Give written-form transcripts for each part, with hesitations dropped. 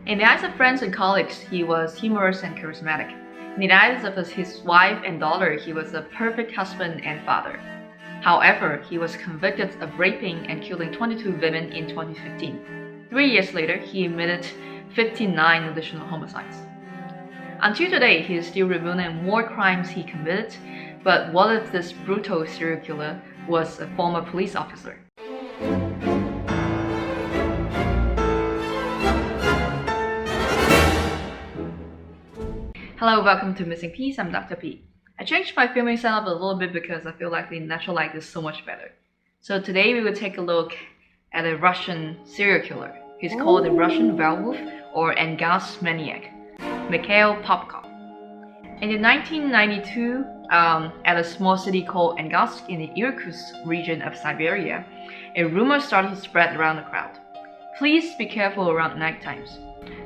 In the eyes of friends and colleagues, he was humorous and charismatic. In the eyes of his wife and daughter, he was a perfect husband and father. However, he was convicted of raping and killing 22 women in 2015. 3 years later, he admitted 59 additional homicides. Until today, he is still revealing more crimes he committed, but what if this brutal serial killer was a former police officer? Hello, welcome to Missing Piece. I'm Dr. P. I changed my filming setup a little bit because I feel like the natural light is so much better. So today we will take a look at a Russian serial killer. He's called the Russian Werewolf or maniac, Mikhail Popkov. In 1992, at a small city called Angarsk in the Irkutsk region of Siberia, a rumor started to spread around the crowd. Please be careful around night times.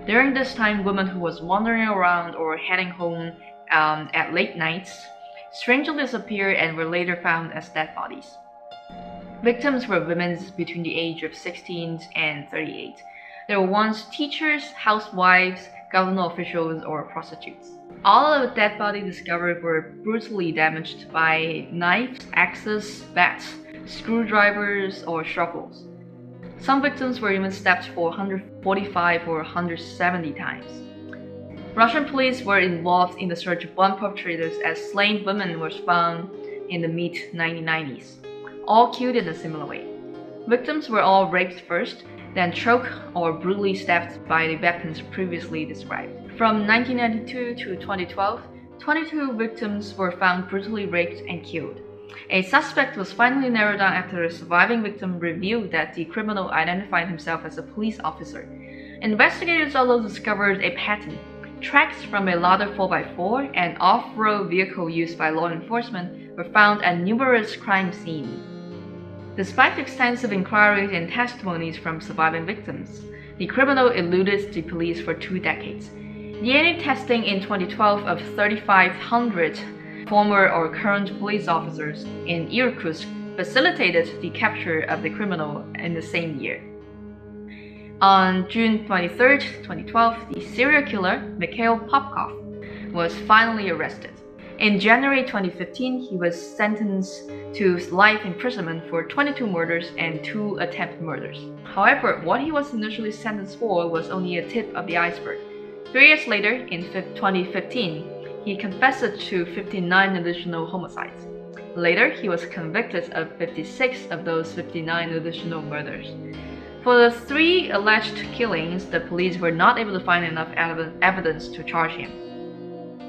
During this time, women who was wandering around or heading home at late nights strangely disappeared and were later found as dead bodies. Victims were women between the age of 16 and 38. They were once teachers, housewives, government officials, or prostitutes. All of the dead bodies discovered were brutally damaged by knives, axes, bats, screwdrivers, or shovels. Some victims were even stabbed for 145 or 170 times. Russian police were involved in the search of one perpetrators as slain women were found in the mid-1990s, all killed in a similar way. Victims were all raped first, then choked or brutally stabbed by the weapons previously described. From 1992 to 2012, 22 victims were found brutally raped and killed. A suspect was finally narrowed down after a surviving victim revealed that the criminal identified himself as a police officer. Investigators also discovered a pattern. Tracks from a Lada 4x4, an off-road vehicle used by law enforcement, were found at numerous crime scenes. Despite extensive inquiries and testimonies from surviving victims, the criminal eluded the police for 2 decades. DNA testing in 2012 of 3,500 former or current police officers in Irkutsk facilitated the capture of the criminal in the same year. On June 23, 2012, the serial killer Mikhail Popkov was finally arrested. In January 2015, he was sentenced to life imprisonment for 22 murders and 2 attempted murders. However, what he was initially sentenced for was only a tip of the iceberg. 3 years later, in 2015, he confessed to 59 additional homicides. Later, he was convicted of 56 of those 59 additional murders. For the 3 alleged killings, the police were not able to find enough evidence to charge him.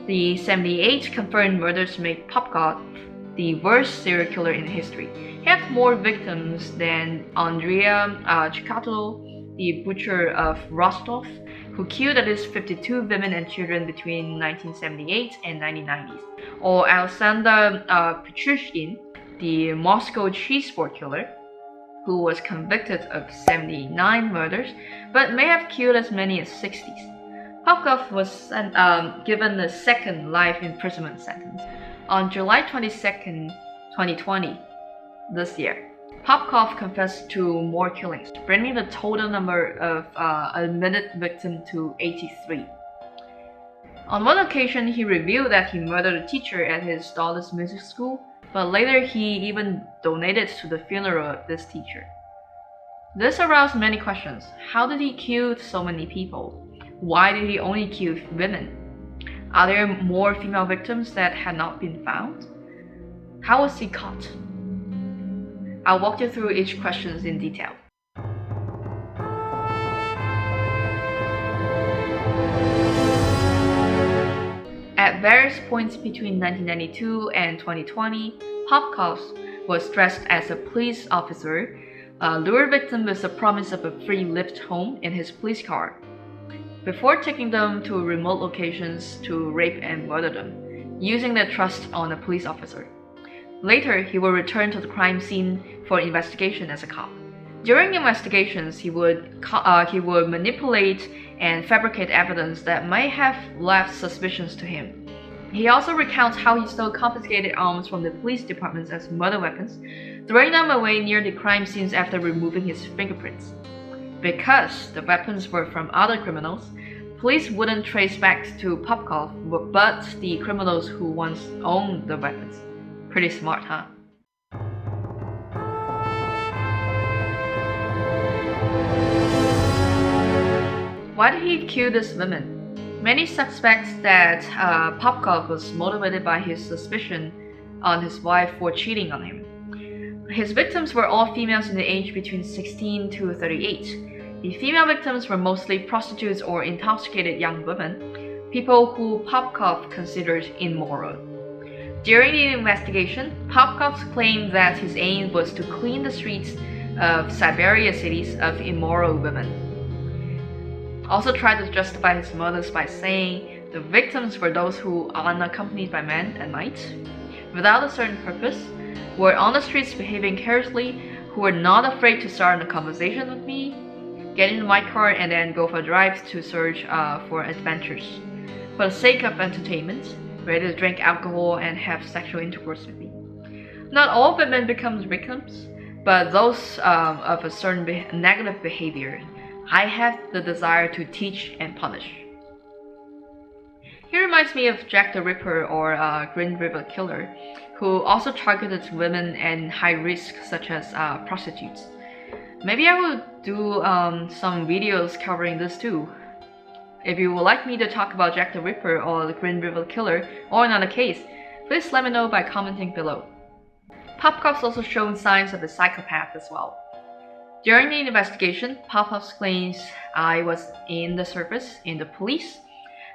The 78 confirmed murders made Popkov the worst serial killer in history. He had more victims than Andrei Chikatilo, the butcher of Rostov, who killed at least 52 women and children between 1978 and 1990s, or Alexander Petrushkin, the Moscow cheese-board killer, who was convicted of 79 murders, but may have killed as many as 60. Popkov was given a second life imprisonment sentence. On July 22, 2020, this year, Popkov confessed to more killings, bringing the total number of admitted victims to 83. On one occasion, he revealed that he murdered a teacher at his daughter's music school, but later he even donated to the funeral of this teacher. This aroused many questions. How did he kill so many people? Why did he only kill women? Are there more female victims that had not been found? How was he caught? I'll walk you through each question in detail. At various points between 1992 and 2020, Popkov was dressed as a police officer, lured victims with the promise of a free lift home in his police car, before taking them to remote locations to rape and murder them, using their trust on a police officer. Later, he would return to the crime scene for investigation as a cop. During investigations, he would manipulate and fabricate evidence that may have left suspicions to him. He also recounts how he stole confiscated arms from the police departments as murder weapons, throwing them away near the crime scenes after removing his fingerprints. Because the weapons were from other criminals, police wouldn't trace back to Popkov, but the criminals who once owned the weapons. Pretty smart, huh? Why did he kill this woman? Many suspect that Popkov was motivated by his suspicion on his wife for cheating on him. His victims were all females in the age between 16 to 38. The female victims were mostly prostitutes or intoxicated young women, people who Popkov considered immoral. During the investigation, Popkov claimed that his aim was to clean the streets of Siberia cities of immoral women. Also tried to justify his murders by saying the victims were those who are unaccompanied by men at night, without a certain purpose, were on the streets behaving carelessly, who were not afraid to start a conversation with me, get into my car and then go for a drive to search for adventures, for the sake of entertainment, ready to drink alcohol and have sexual intercourse with me. Not all women become victims, but those of a certain negative behavior. I have the desire to teach and punish. He reminds me of Jack the Ripper or Green River Killer, who also targeted women and high risk such as prostitutes. Maybe I will do some videos covering this too. If you would like me to talk about Jack the Ripper or the Green River Killer or another case, please let me know by commenting below. Popkov's also shown signs of a psychopath as well. During the investigation, Popkov claims I was in the service, in the police,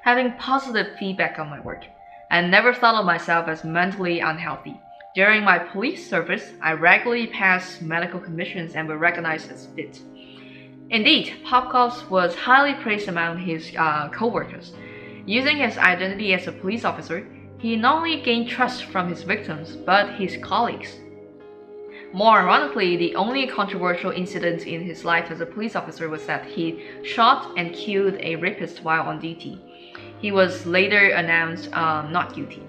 having positive feedback on my work. I never thought of myself as mentally unhealthy. During my police service, I regularly passed medical commissions and were recognized as fit. Indeed, Popkov was highly praised among his co-workers. Using his identity as a police officer, he not only gained trust from his victims, but his colleagues. More ironically, the only controversial incident in his life as a police officer was that he shot and killed a rapist while on duty. He was later announced not guilty.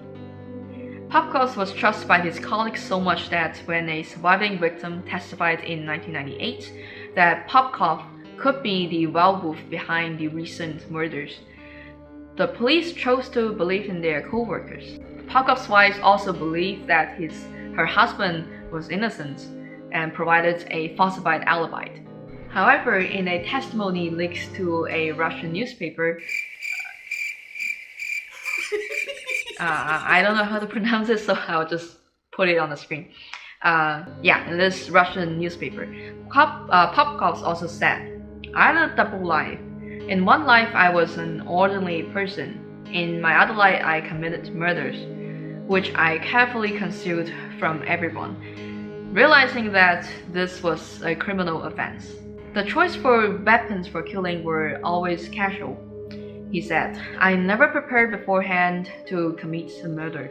Popkov was trusted by his colleagues so much that when a surviving victim testified in 1998 that Popkov could be the werewolf behind the recent murders, the police chose to believe in their co-workers. Popkov's wife also believed that her husband was innocent and provided a falsified alibi. However, in a testimony leaked to a Russian newspaper, I don't know how to pronounce it, so I'll just put it on the screen. In this Russian newspaper, Popkov also said, I had a double life. In one life, I was an ordinary person. In my other life, I committed murders, which I carefully concealed from everyone, realizing that this was a criminal offense. The choice for weapons for killing were always casual. He said, I never prepared beforehand to commit a murder.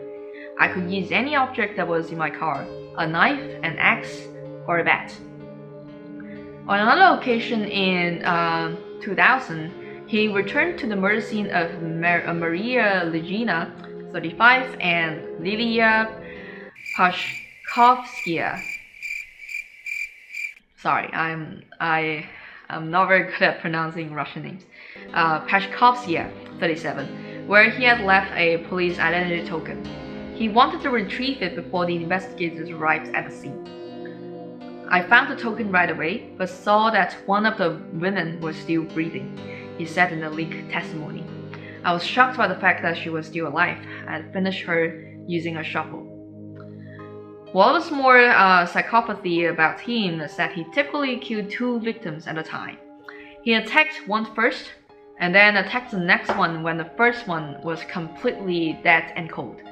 I could use any object that was in my car, a knife, an axe, or a bat. On another occasion in 2000, he returned to the murder scene of Maria Legina, 35, and Lilia Pashkovskaya. Sorry, I'm not very good at pronouncing Russian names. Pashkovskaya, 37, where he had left a police identity token. He wanted to retrieve it before the investigators arrived at the scene. I found the token right away, but saw that one of the women was still breathing, he said in the leaked testimony. I was shocked by the fact that she was still alive. I had finished her using a shovel. What was more psychopathy about him is that he typically killed 2 victims at a time. He attacked one first, and then attacked the next one when the first one was completely dead and cold.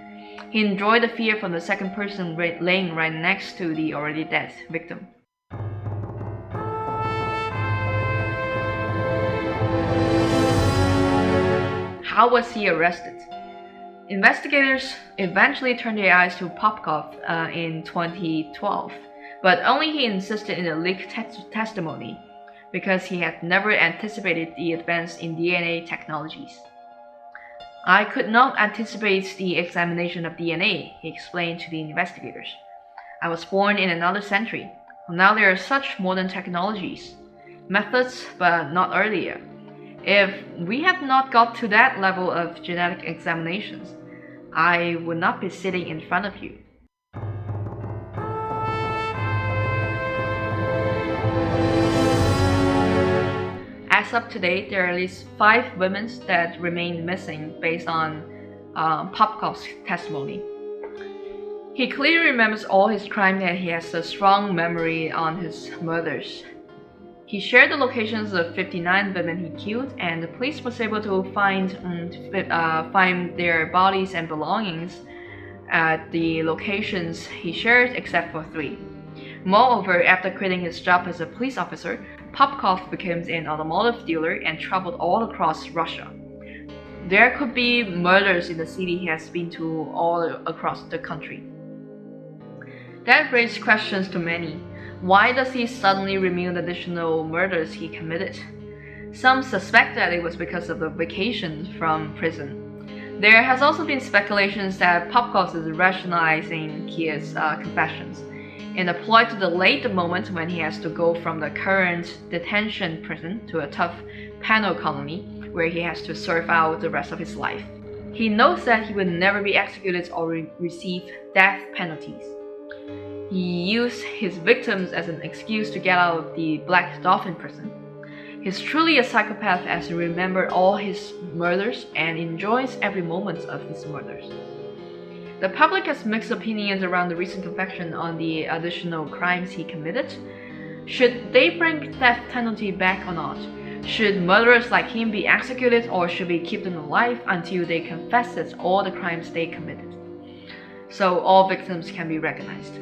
He enjoyed the fear from the second person laying right next to the already dead victim. How was he arrested? Investigators eventually turned their eyes to Popkov in 2012, but only he insisted in a leaked testimony because he had never anticipated the advance in DNA technologies. I could not anticipate the examination of DNA, he explained to the investigators. I was born in another century. Now there are such modern technologies. methods, but not earlier. If we had not got to that level of genetic examinations, I would not be sitting in front of you. As of today, there are at least 5 women that remain missing based on Popkov's testimony. He clearly remembers all his crimes and he has a strong memory on his murders. He shared the locations of 59 women he killed, and the police was able to find their bodies and belongings at the locations he shared except for 3. Moreover, after quitting his job as a police officer, Popkov became an automotive dealer and traveled all across Russia. There could be murders in the city he has been to all across the country. That raised questions to many. Why does he suddenly reveal the additional murders he committed? Some suspect that it was because of the vacation from prison. There has also been speculations that Popkov is rationalizing his confessions in a ploy to delay the moment when he has to go from the current detention prison to a tough penal colony where he has to serve out the rest of his life. He knows that he will never be executed or receive death penalties. He used his victims as an excuse to get out of the Black Dolphin prison. He's truly a psychopath as he remembers all his murders and enjoys every moment of his murders. The public has mixed opinions around the recent confession on the additional crimes he committed. Should they bring death penalty back or not? Should murderers like him be executed, or should we keep them alive until they confess all the crimes they committed, so all victims can be recognized?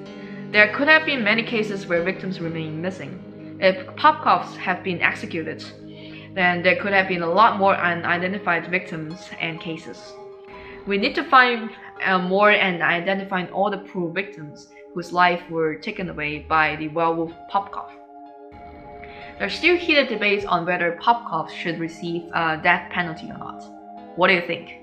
There could have been many cases where victims remain missing. If Popkovs have been executed, then there could have been a lot more unidentified victims and cases. We need to find more and identify all the poor victims whose lives were taken away by the werewolf Popkov. There are still heated debates on whether Popkov should receive a death penalty or not. What do you think?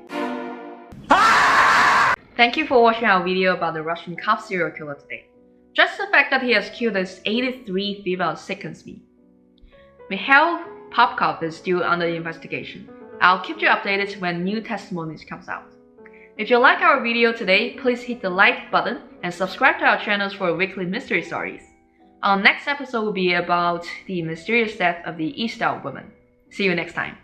Thank you for watching our video about the Russian cop serial killer today. Just the fact that he has killed his 83 females sickens me. Mikhail Popkov is still under investigation. I'll keep you updated when new testimonies comes out. If you like our video today, please hit the like button and subscribe to our channels for weekly mystery stories. Our next episode will be about the mysterious death of the Eastdale woman. See you next time.